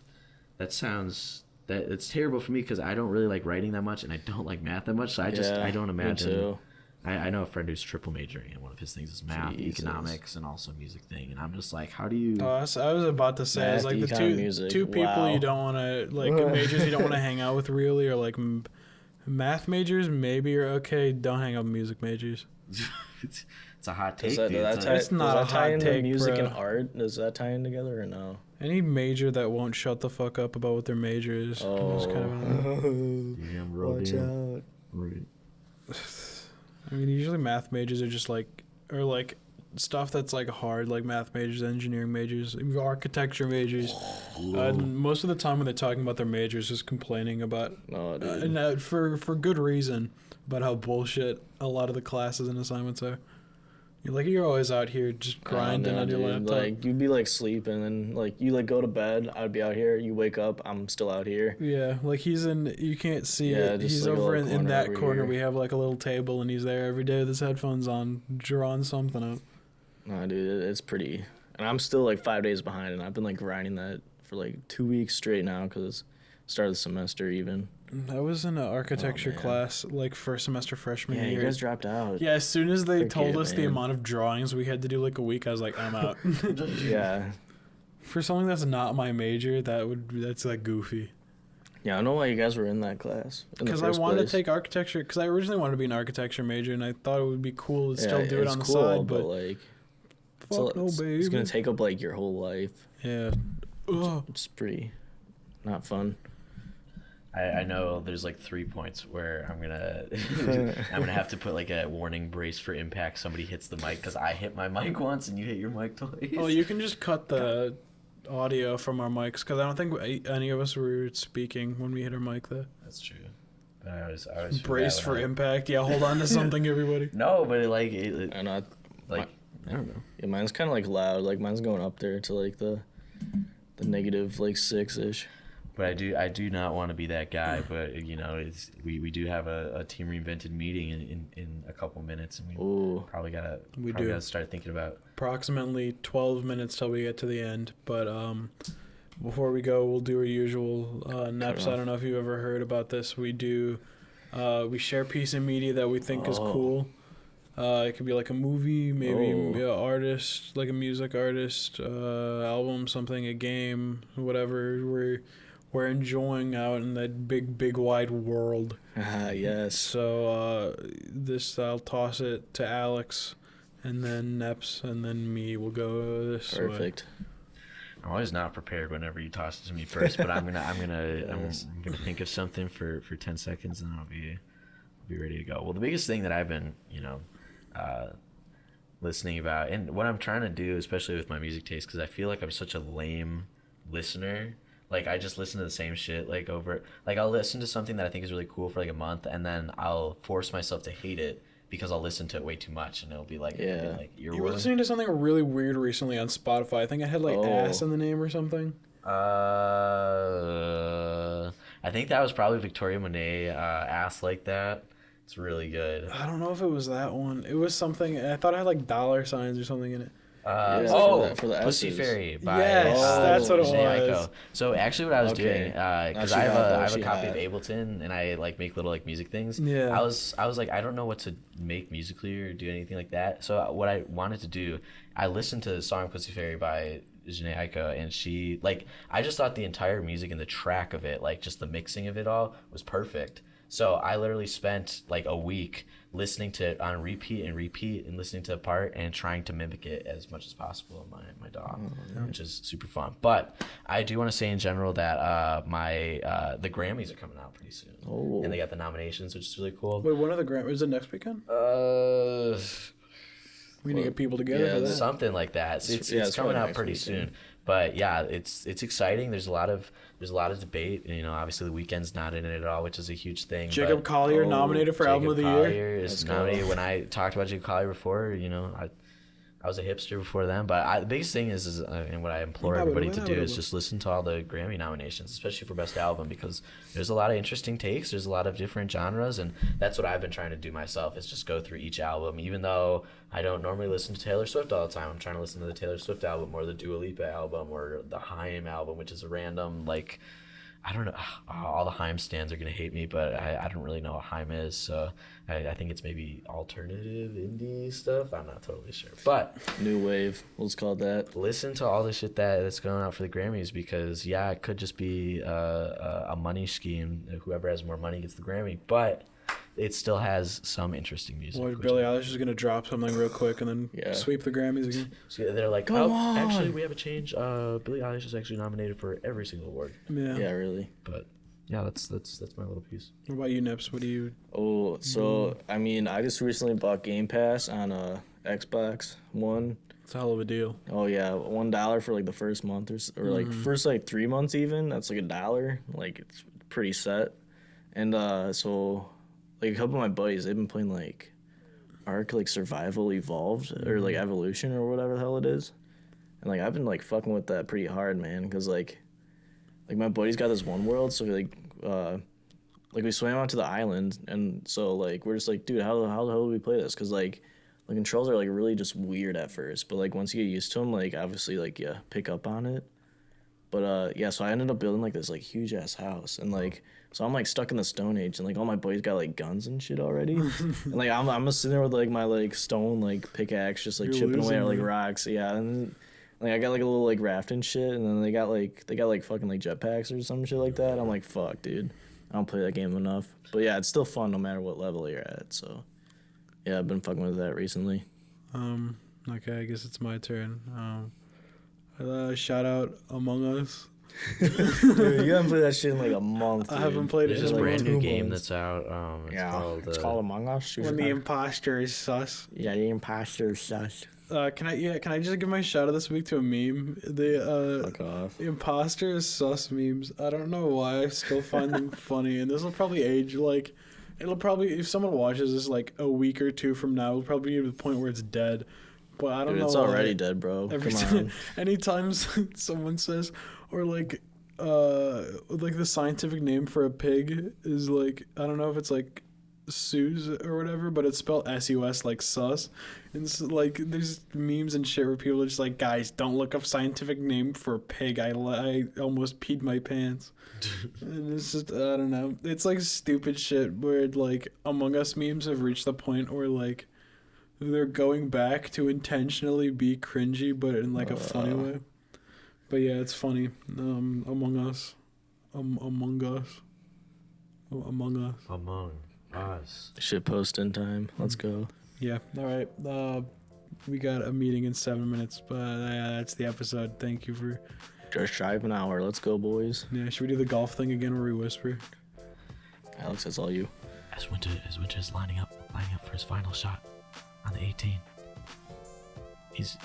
terrible for me because I don't really like writing that much, and I don't like math that much. So I don't me imagine. too. I know a friend who's triple majoring, and one of his things is math, Jesus. economics, and also music thing. And I'm just like, how do you? I was about to say, it's Math, like the econ, music. two people Wow. you don't want to like majors you don't want to hang out with really, or like math majors maybe are okay. Don't hang out with music majors. it's a hot take, Does that, dude. does that tie, It's not does a that tie hot into take, music bro. and art? Does that tie in together or no? Any major that won't shut the fuck up about what their major is. It's kind of Damn, bro, Watch damn. out. Right. I mean, usually math majors are just like, or like stuff that's like hard, like math majors, engineering majors, architecture majors. Most of the time when they're talking about their majors, just complaining about, No, dude. and for good reason, about how bullshit a lot of the classes and assignments are. You're always out here just grinding on your laptop. Like, you'd be like sleeping, and like you like go to bed. I'd be out here. You wake up. I'm still out here. Yeah, like he's in. You can't see it. just He's like a over little in that over corner. here. We have like a little table, and he's there every day with his headphones on, drawing something up. No, dude, it's pretty. And I'm still like 5 days behind, and I've been like grinding that for like 2 weeks straight now because start of the semester even. I was in an architecture man. class like first semester freshman Yeah, year. you guys dropped out. Yeah, as soon as they Forget told it, us the man. amount of drawings we had to do like a week, I was like, I'm out. Yeah. For something that's not my major, that's like goofy. Yeah, I don't know why you guys were in that class. Because I wanted to take architecture. Because I originally wanted to be an architecture major, and I thought it would be cool to still do it on the side. But like, fuck no, baby. it's gonna take up like your whole life. Yeah. Ugh. It's pretty not fun. I know there's like 3 points where I'm gonna I'm gonna have to put like a warning brace for impact. Somebody hits the mic because I hit my mic once and you hit your mic twice. Oh, you can just cut the audio from our mics because I don't think any of us were speaking when we hit our mic there. That's true. But I always feel Brace bad for when impact. Yeah, hold on to something, everybody. No, but I know. like I don't know. Yeah, mine's kind of like loud. Like mine's going up there to like the negative like 6-ish. But I do not want to be that guy. But we do have a team reinvented meeting in a couple minutes, and we probably gotta start thinking about Approximately 12 minutes till we get to the end. But before we go, we'll do our usual Neps. I don't know if you've ever heard about this. We share piece of media that we think is cool. It could be like a movie, maybe an artist, like a music artist, album, something, a game, whatever. We're enjoying out in that big wide world. Yes. So I'll toss it to Alex, and then Neps, and then me will go this way. Perfect. I'm always not prepared whenever you toss it to me first, but I'm gonna think of something for 10 seconds, and I'll be ready to go. Well, the biggest thing that I've been listening about, and what I'm trying to do, especially with my music taste, because I feel like I'm such a lame listener. Like, I just listen to the same shit, like, over... Like, I'll listen to something that I think is really cool for, like, a month, and then I'll force myself to hate it because I'll listen to it way too much, and it'll be, like, You were listening to something really weird recently on Spotify. I think it had, like, ass in the name or something. I think that was probably Victoria Monet, Ass Like That. It's really good. I don't know if it was that one. It was something... I thought it had, like, dollar signs or something in it. For the Pussy S's. Fairy by that's what it Janae was. Aiko. So actually, what I was doing, because I have a copy had. of Ableton, and I like make little like music things. Yeah. I was like, I don't know what to make musically or do anything like that. So what I wanted to do, I listened to the song Pussy Fairy by Janae Aiko, and she like, I just thought the entire music and the track of it, like just the mixing of it all, was perfect. So I literally spent like a week listening to it on repeat and listening to a part and trying to mimic it as much as possible in my DAW, which is super fun. But I do want to say in general that the Grammys are coming out pretty soon, and they got the nominations, which is really cool. Wait, when are the Grammys? Is it next weekend? We need to get people together for that. Something like that. It's coming out pretty soon. But yeah, it's exciting. There's a lot of debate. And, obviously the Weeknd's not in it at all, which is a huge thing. Jacob Collier nominated for Album of the Year. Collier is nominated. When I talked about Jacob Collier before, I was a hipster before them. But the biggest thing is and what I implore everybody to do is just listen to all the Grammy nominations, especially for Best Album, because there's a lot of interesting takes. There's a lot of different genres, and that's what I've been trying to do myself, is just go through each album. Even though I don't normally listen to Taylor Swift all the time, I'm trying to listen to the Taylor Swift album or the Dua Lipa album or the Haim album, which is a random, like, I don't know. All the Haim stands are going to hate me, but I don't really know what Haim is. So I think it's maybe alternative indie stuff. I'm not totally sure. But New wave, let's call it that. Listen to all the shit that's going out for the Grammys, because, yeah, it could just be a money scheme. Whoever has more money gets the Grammy. But it still has some interesting music. Boy, Billie Eilish is going to drop something real quick and then sweep the Grammys again. So they're like, actually, we have a change. Billie Eilish is actually nominated for every single award. Yeah, really. But yeah, that's my little piece. What about you, Nips? What do you... I mean, I just recently bought Game Pass on Xbox One. It's a hell of a deal. Oh yeah, $1 for like the first month or like first like 3 months even. That's like $1. Like it's pretty set. And so like a couple of my buddies, they've been playing like Ark like Survival Evolved or like Evolution or whatever the hell it is. And like I've been like fucking with that pretty hard, man, because like my buddy's got this one world, so like we swam out to the island, and so like we're just like, dude, how the hell do we play this? Because like the controls are like really just weird at first, but like once you get used to them, like obviously like you pick up on it. But yeah, so I ended up building like this like huge ass house, and like so I'm like stuck in the Stone Age, and like all my boys got like guns and shit already, and like I'm just sitting there with like my like stone like pickaxe just like chipping away at like rocks, yeah, and like I got like a little like raft and shit, and then they got like fucking like jetpacks or some shit like that. I'm like, fuck, dude, I don't play that game enough. But yeah, it's still fun no matter what level you're at. So yeah, I've been fucking with that recently. Okay, I guess it's my turn. Shout out Among Us. Dude, you haven't played that shit in like a month. Dude. I haven't played it There's in this like brand 2 new game months. that's out. It's called Among Us. When the imposter is sus. Yeah, the imposter is sus. Can I just give my shout out this week to a meme? The Fuck off. imposter is sus memes. I don't know why I still find them funny, and this will probably age like, it'll probably, if someone watches this like a week or 2 from now, it'll probably be to the point where it's dead. But I don't know. It's already dead, bro. Come on. Anytime someone says, or like the scientific name for a pig is like, I don't know if it's like Sus or whatever, but it's spelled S-U-S like sus. And it's like there's memes and shit where people are just like, guys, don't look up scientific name for a pig. I almost peed my pants. And it's just, I don't know. It's like stupid shit where like Among Us memes have reached the point where like they're going back to intentionally be cringy, but in like a funny way. But yeah, it's funny. Among Us. Among Us. Among Us. Among Us. Shit post in time. Let's go. Yeah. All right. We got a meeting in 7 minutes, but yeah, that's the episode. Thank you for. Just shy of an hour. Let's go, boys. Yeah. Should we do the golf thing again where we whisper? Alex, that's all you. As Winter's lining up for his final shot on the 18. He's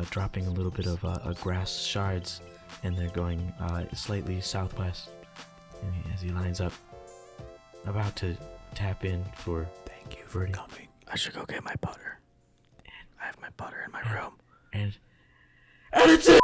dropping a little bit of grass shards, and they're going slightly southwest. And as he lines up, about to tap in for. Thank you for coming. I should go get my putter. I have my putter in my room. And it's it.